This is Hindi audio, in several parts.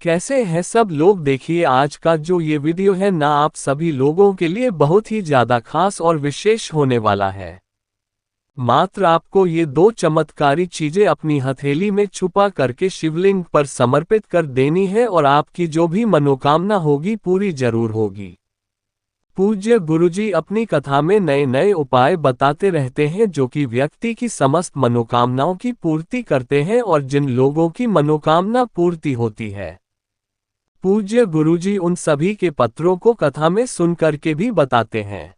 कैसे हैं सब लोग। देखिए आज का जो ये वीडियो है ना आप सभी लोगों के लिए बहुत ही ज्यादा खास और विशेष होने वाला है। मात्र आपको ये दो चमत्कारी चीजें अपनी हथेली में छुपा करके शिवलिंग पर समर्पित कर देनी है और आपकी जो भी मनोकामना होगी पूरी जरूर होगी। पूज्य गुरुजी अपनी कथा में नए नए उपाय बताते रहते हैं जो कि व्यक्ति की समस्त मनोकामनाओं की पूर्ति करते हैं और जिन लोगों की मनोकामना पूर्ति होती है पूज्य गुरुजी उन सभी के पत्रों को कथा में सुन करके भी बताते हैं।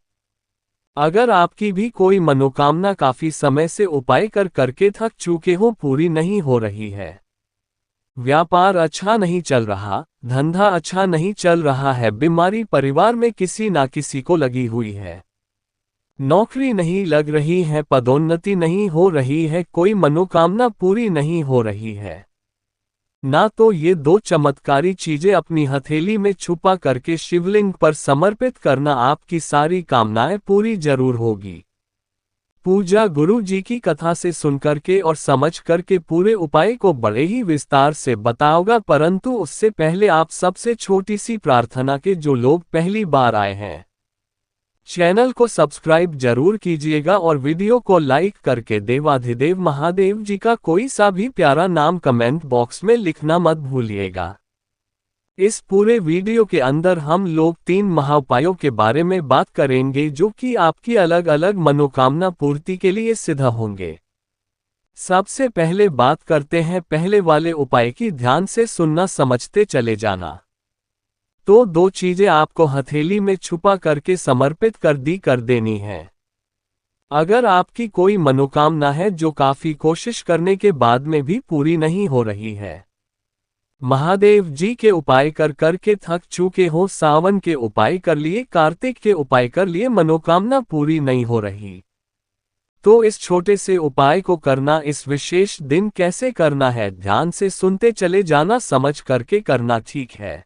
अगर आपकी भी कोई मनोकामना काफी समय से उपाय करके थक चुके हो, पूरी नहीं हो रही है, व्यापार अच्छा नहीं चल रहा, धंधा अच्छा नहीं चल रहा है, बीमारी परिवार में किसी ना किसी को लगी हुई है, नौकरी नहीं लग रही है, पदोन्नति नहीं हो रही है, कोई मनोकामना पूरी नहीं हो रही है ना, तो ये दो चमत्कारी चीजें अपनी हथेली में छुपा करके शिवलिंग पर समर्पित करना, आपकी सारी कामनाएं पूरी जरूर होगी। पूजा गुरु जी की कथा से सुन करके और समझ करके पूरे उपाय को बड़े ही विस्तार से बताओगा, परंतु उससे पहले आप सबसे छोटी सी प्रार्थना के जो लोग पहली बार आए हैं चैनल को सब्सक्राइब जरूर कीजिएगा और वीडियो को लाइक करके देवाधिदेव महादेव जी का कोई सा भी प्यारा नाम कमेंट बॉक्स में लिखना मत भूलिएगा। इस पूरे वीडियो के अंदर हम लोग 3 महाउपायों के बारे में बात करेंगे जो कि आपकी अलग अलग मनोकामना पूर्ति के लिए सिद्ध होंगे। सबसे पहले बात करते हैं पहले वाले उपाय की, ध्यान से सुनना, समझते चले जाना। तो 2 चीजें आपको हथेली में छुपा करके समर्पित कर देनी है। अगर आपकी कोई मनोकामना है जो काफी कोशिश करने के बाद में भी पूरी नहीं हो रही है, महादेव जी के उपाय करके थक चुके हो, सावन के उपाय कर लिए, कार्तिक के उपाय कर लिए, मनोकामना पूरी नहीं हो रही, तो इस छोटे से उपाय को करना इस विशेष दिन कैसे करना है, ध्यान से सुनते चले जाना, समझ करके करना, ठीक है।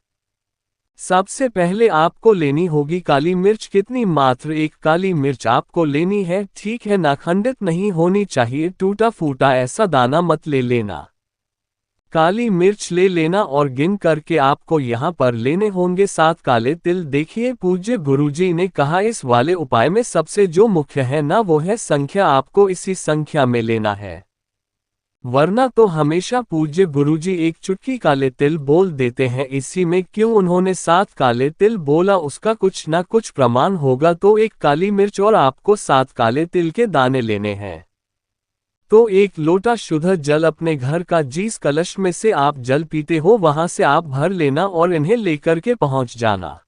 सबसे पहले आपको लेनी होगी काली मिर्च। कितनी? मात्र 1 काली मिर्च आपको लेनी है, ठीक है ना, खंडित नहीं होनी चाहिए, टूटा फूटा ऐसा दाना मत ले लेना। काली मिर्च ले लेना और गिन करके आपको यहाँ पर लेने होंगे 7 काले तिल। देखिए पूज्य गुरुजी ने कहा इस वाले उपाय में सबसे जो मुख्य है ना वो है संख्या, आपको इसी संख्या में लेना है, वरना तो हमेशा पूज्य गुरुजी एक चुटकी काले तिल बोल देते हैं। इसी में क्यों उन्होंने 7 काले तिल बोला, उसका कुछ ना कुछ प्रमाण होगा। तो 1 काली मिर्च और आपको 7 काले तिल के दाने लेने हैं। तो 1 लोटा शुद्ध जल अपने घर का जिस कलश में से आप जल पीते हो वहां से आप भर लेना और इन्हें लेकर के पहुंच जाना।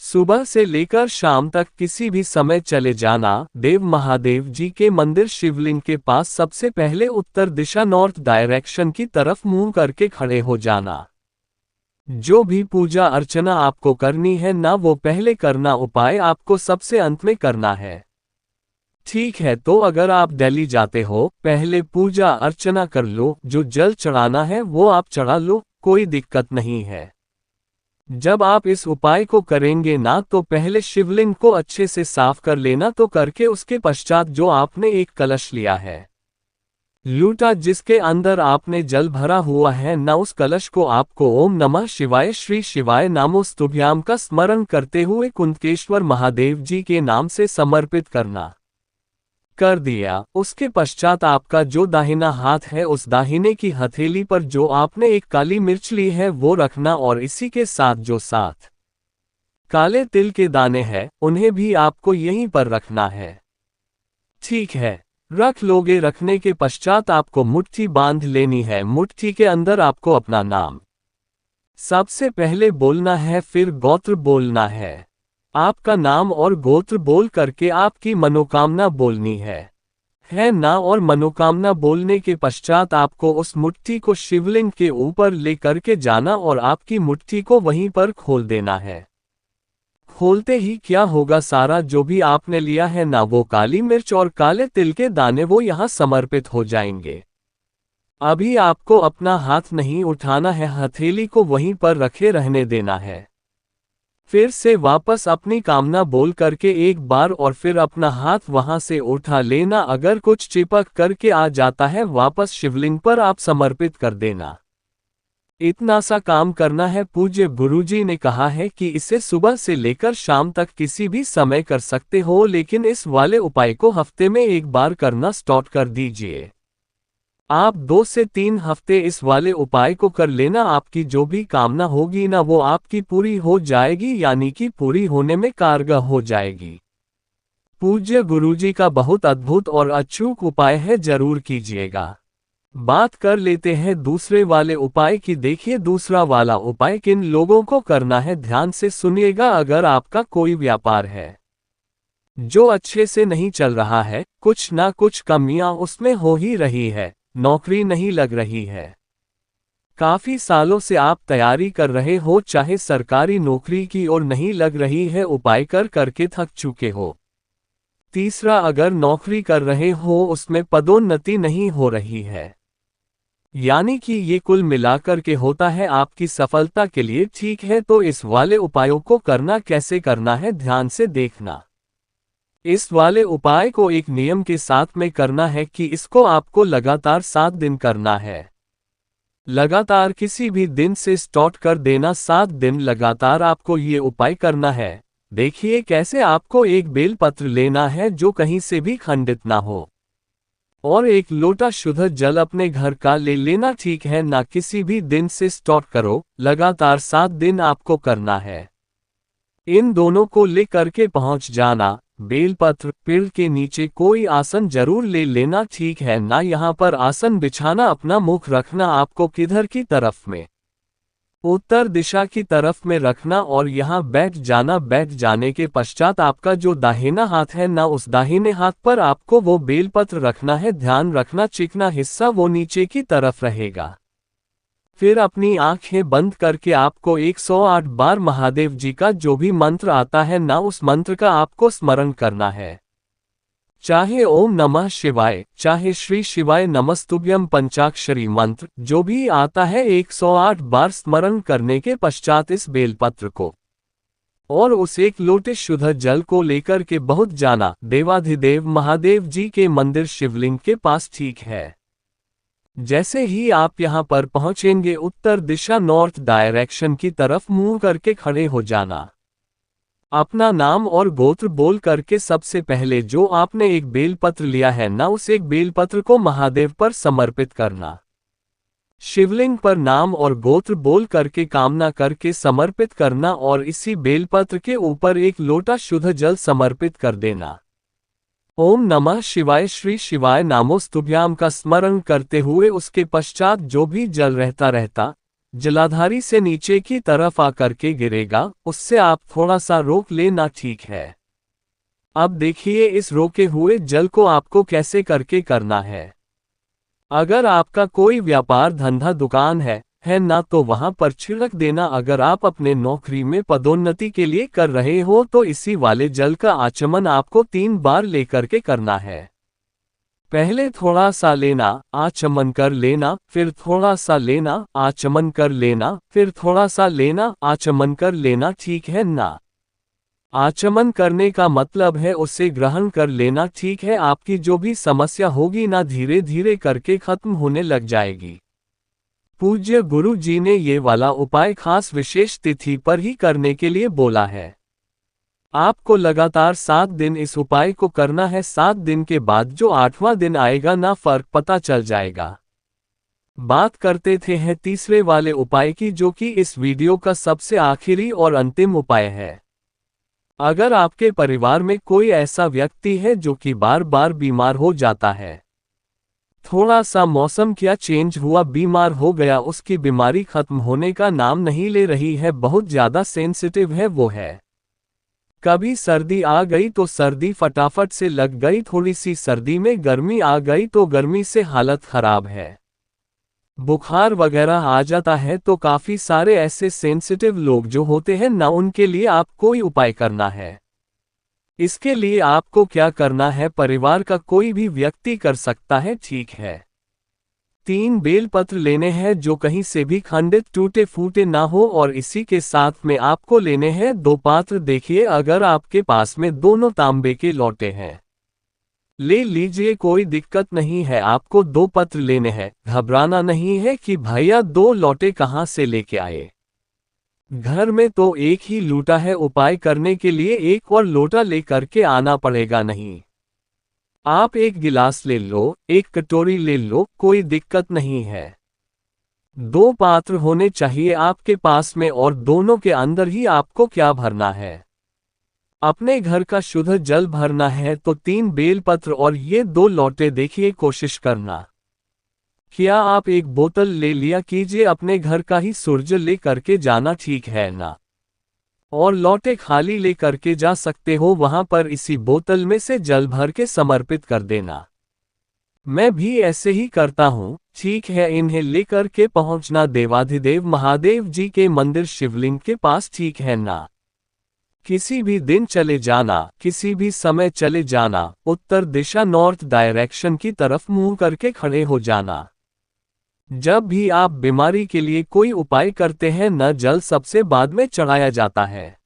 सुबह से लेकर शाम तक किसी भी समय चले जाना। देव महादेव जी के मंदिर शिवलिंग के पास सबसे पहले उत्तर दिशा नॉर्थ डायरेक्शन की तरफ मुंह करके खड़े हो जाना। जो भी पूजा अर्चना आपको करनी है ना वो पहले करना, उपाय आपको सबसे अंत में करना है, ठीक है। तो अगर आप दिल्ली जाते हो पहले पूजा अर्चना कर लो, जो जल चढ़ाना है वो आप चढ़ा लो, कोई दिक्कत नहीं है। जब आप इस उपाय को करेंगे ना तो पहले शिवलिंग को अच्छे से साफ कर लेना, तो करके उसके पश्चात जो आपने एक कलश लिया है, लूटा जिसके अंदर आपने जल भरा हुआ है ना, उस कलश को आपको ओम नमः शिवाय श्री शिवाय नामोस्तुभ्याम का स्मरण करते हुए कुंतकेश्वर महादेव जी के नाम से समर्पित करना। कर दिया, उसके पश्चात आपका जो दाहिना हाथ है उस दाहिने की हथेली पर जो आपने 1 काली मिर्च ली है वो रखना और इसी के साथ जो 7 काले तिल के दाने हैं उन्हें भी आपको यहीं पर रखना है, ठीक है। रख लोगे, रखने के पश्चात आपको मुट्ठी बांध लेनी है। मुट्ठी के अंदर आपको अपना नाम सबसे पहले बोलना है, फिर गोत्र बोलना है। आपका नाम और गोत्र बोल करके आपकी मनोकामना बोलनी है ना, और मनोकामना बोलने के पश्चात आपको उस मुट्ठी को शिवलिंग के ऊपर ले करके जाना और आपकी मुट्ठी को वहीं पर खोल देना है। खोलते ही क्या होगा, सारा जो भी आपने लिया है ना वो काली मिर्च और काले तिल के दाने वो यहाँ समर्पित हो जाएंगे। अभी आपको अपना हाथ नहीं उठाना है, हथेली को वहीं पर रखे रहने देना है। फिर से वापस अपनी कामना बोल करके एक बार और फिर अपना हाथ वहां से उठा लेना। अगर कुछ चिपक करके आ जाता है वापस शिवलिंग पर आप समर्पित कर देना। इतना सा काम करना है। पूज्य गुरुजी ने कहा है कि इसे सुबह से लेकर शाम तक किसी भी समय कर सकते हो, लेकिन इस वाले उपाय को हफ्ते में एक बार करना स्टार्ट कर दीजिए। आप 2 से 3 हफ्ते इस वाले उपाय को कर लेना, आपकी जो भी कामना होगी ना वो आपकी पूरी हो जाएगी, यानी कि पूरी होने में कारगर हो जाएगी। पूज्य गुरुजी का बहुत अद्भुत और अचूक उपाय है, जरूर कीजिएगा। बात कर लेते हैं दूसरे वाले उपाय की। देखिए दूसरा वाला उपाय किन लोगों को करना है, ध्यान से सुनिएगा। अगर आपका कोई व्यापार है जो अच्छे से नहीं चल रहा है, कुछ ना कुछ कमियां उसमें हो ही रही है, नौकरी नहीं लग रही है, काफी सालों से आप तैयारी कर रहे हो, चाहे सरकारी नौकरी की और नहीं लग रही है, उपाय कर करके थक चुके हो। तीसरा, अगर नौकरी कर रहे हो उसमें पदोन्नति नहीं हो रही है, यानी कि ये कुल मिलाकर के होता है आपकी सफलता के लिए। ठीक है, तो इस वाले उपायों को करना कैसे करना है, ध्यान से देखना। इस वाले उपाय को एक नियम के साथ में करना है कि इसको आपको लगातार 7 दिन करना है। लगातार किसी भी दिन से स्टार्ट कर देना, 7 दिन लगातार आपको ये उपाय करना है। देखिए कैसे। आपको एक बेलपत्र लेना है जो कहीं से भी खंडित ना हो, और एक लोटा शुद्ध जल अपने घर का ले लेना। ठीक है ना, किसी भी दिन से स्टार्ट करो, लगातार 7 दिन आपको करना है। इन दोनों को ले करके पहुंच जाना बेलपत्र पेड़ के नीचे, कोई आसन जरूर ले लेना। ठीक है ना, यहाँ पर आसन बिछाना, अपना मुख रखना आपको किधर की तरफ में, उत्तर दिशा की तरफ में रखना, और यहाँ बैठ जाना। बैठ जाने के पश्चात आपका जो दाहिना हाथ है ना, उस दाहिने हाथ पर आपको वो बेलपत्र रखना है। ध्यान रखना चिकना हिस्सा वो नीचे की तरफ रहेगा। फिर अपनी आंखें बंद करके आपको 108 बार महादेव जी का जो भी मंत्र आता है ना, उस मंत्र का आपको स्मरण करना है। चाहे ओम नमः शिवाय, चाहे श्री शिवाय नमस्तुभ्यम पंचाक्षरी मंत्र, जो भी आता है 108 बार स्मरण करने के पश्चात इस बेलपत्र को और उस एक लोटे शुद्ध जल को लेकर के बहुत जाना देवाधिदेव महादेव जी के मंदिर शिवलिंग के पास। ठीक है, जैसे ही आप यहां पर पहुंचेंगे, उत्तर दिशा नॉर्थ डायरेक्शन की तरफ मुंह करके खड़े हो जाना। अपना नाम और गोत्र बोल करके सबसे पहले जो आपने एक बेलपत्र लिया है ना, उस एक बेलपत्र को महादेव पर समर्पित करना। शिवलिंग पर नाम और गोत्र बोल करके कामना करके समर्पित करना, और इसी बेलपत्र के ऊपर एक लोटा शुद्ध जल समर्पित कर देना। ओम नमः शिवाय श्री शिवाय नामोस्तुभ्याम का स्मरण करते हुए उसके पश्चात जो भी जल रहता जलाधारी से नीचे की तरफ आकर के गिरेगा, उससे आप थोड़ा सा रोक लेना। ठीक है, अब देखिए इस रोके हुए जल को आपको कैसे करके करना है। अगर आपका कोई व्यापार धंधा दुकान है ना, तो वहां पर छिड़क देना। अगर आप अपने नौकरी में पदोन्नति के लिए कर रहे हो तो इसी वाले जल का आचमन आपको 3 बार लेकर के करना है। पहले थोड़ा सा लेना, आचमन कर लेना, फिर थोड़ा सा लेना, आचमन कर लेना, फिर थोड़ा सा लेना, आचमन कर लेना। ठीक है ना, आचमन करने का मतलब है उसे ग्रहण कर लेना। ठीक है, आपकी जो भी समस्या होगी ना, धीरे धीरे करके खत्म होने लग जाएगी। पूज्य गुरु जी ने ये वाला उपाय खास विशेष तिथि पर ही करने के लिए बोला है। आपको लगातार 7 दिन इस उपाय को करना है। 7 दिन के बाद जो 8वां दिन आएगा ना, फर्क पता चल जाएगा। बात करते थे हैं तीसरे वाले उपाय की, जो कि इस वीडियो का सबसे आखिरी और अंतिम उपाय है। अगर आपके परिवार में कोई ऐसा व्यक्ति है जो कि बार बार बीमार हो जाता है, थोड़ा सा मौसम क्या चेंज हुआ बीमार हो गया, उसकी बीमारी खत्म होने का नाम नहीं ले रही है, बहुत ज्यादा सेंसिटिव है वो है, कभी सर्दी आ गई तो सर्दी फटाफट से लग गई, थोड़ी सी सर्दी में गर्मी आ गई तो गर्मी से हालत खराब है, बुखार वगैरह आ जाता है, तो काफी सारे ऐसे सेंसिटिव लोग जो होते हैं ना, उनके लिए आप कोई उपाय करना है। इसके लिए आपको क्या करना है, परिवार का कोई भी व्यक्ति कर सकता है। ठीक है, 3 बेलपत्र लेने हैं जो कहीं से भी खंडित टूटे फूटे ना हो, और इसी के साथ में आपको लेने हैं 2 पात्र। देखिए अगर आपके पास में दोनों तांबे के लोटे हैं ले लीजिए, कोई दिक्कत नहीं है। आपको 2 पत्र लेने हैं, घबराना नहीं है कि भैया 2 लौटे कहाँ से लेके आए। घर में तो एक ही लूटा है, उपाय करने के लिए एक और लोटा लेकर के आना पड़ेगा नहीं। आप एक गिलास ले लो, एक कटोरी ले लो, कोई दिक्कत नहीं है। 2 पात्र होने चाहिए आपके पास में, और दोनों के अंदर ही आपको क्या भरना है। अपने घर का शुद्ध जल भरना है, तो 3 बेलपत्र और ये 2 लौटे। देखिए, कोशिश करना। क्या आप एक बोतल ले लिया कीजिए, अपने घर का ही सूरज ले करके जाना, ठीक है ना। और लौटे खाली ले करके जा सकते हो, वहां पर इसी बोतल में से जल भर के समर्पित कर देना। मैं भी ऐसे ही करता हूँ, ठीक है। इन्हें लेकर के पहुंचना देवाधिदेव महादेव जी के मंदिर शिवलिंग के पास, ठीक है ना। किसी भी दिन चले जाना, किसी भी समय चले जाना, उत्तर दिशा नॉर्थ डायरेक्शन की तरफ मुंह करके खड़े हो जाना। जब भी आप बीमारी के लिए कोई उपाय करते हैं न, जल सबसे बाद में चढ़ाया जाता है।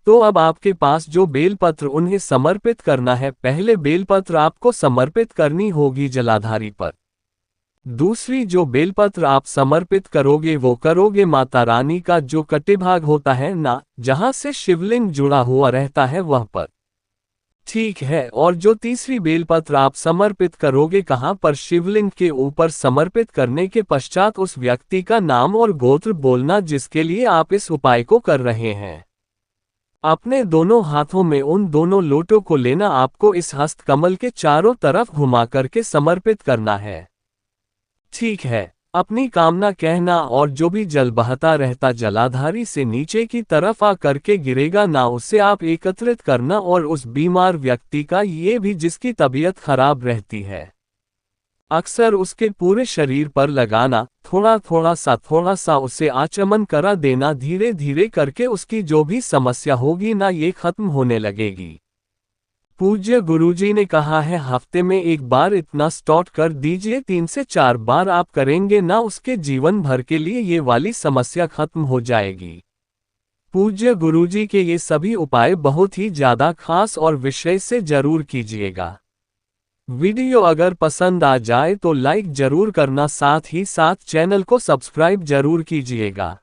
तो अब आपके पास जो बेलपत्र, उन्हें समर्पित करना है। पहले बेलपत्र आपको समर्पित करनी होगी जलाधारी पर। दूसरी जो बेलपत्र आप समर्पित करोगे वो करोगे माता रानी का जो कटिभाग होता है ना, जहां से शिवलिंग जुड़ा हुआ रहता है वह पर, ठीक है। और जो तीसरी बेलपत्र आप समर्पित करोगे कहां पर, शिवलिंग के ऊपर। समर्पित करने के पश्चात उस व्यक्ति का नाम और गोत्र बोलना जिसके लिए आप इस उपाय को कर रहे हैं। अपने दोनों हाथों में उन दोनों लोटों को लेना, आपको इस हस्त कमल के चारों तरफ घुमा करके समर्पित करना है, ठीक है। अपनी कामना कहना, और जो भी जल बहता रहता जलाधारी से नीचे की तरफ आ करके गिरेगा ना, उसे आप एकत्रित करना। और उस बीमार व्यक्ति का, ये भी जिसकी तबीयत खराब रहती है, अक्सर उसके पूरे शरीर पर लगाना। थोड़ा सा उसे आचमन करा देना। धीरे धीरे करके उसकी जो भी समस्या होगी ना, ये खत्म होने लगेगी। पूज्य गुरुजी ने कहा है, हफ्ते में 1 बार इतना स्टार्ट कर दीजिए, 3 से 4 बार आप करेंगे ना, उसके जीवन भर के लिए ये वाली समस्या खत्म हो जाएगी। पूज्य गुरुजी के ये सभी उपाय बहुत ही ज्यादा खास और विषय से जरूर कीजिएगा। वीडियो अगर पसंद आ जाए तो लाइक जरूर करना, साथ ही साथ चैनल को सब्सक्राइब जरूर कीजिएगा।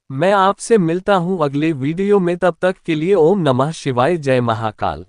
मैं आपसे मिलता हूं अगले वीडियो में, तब तक के लिए ओम नमः शिवाय, जय महाकाल।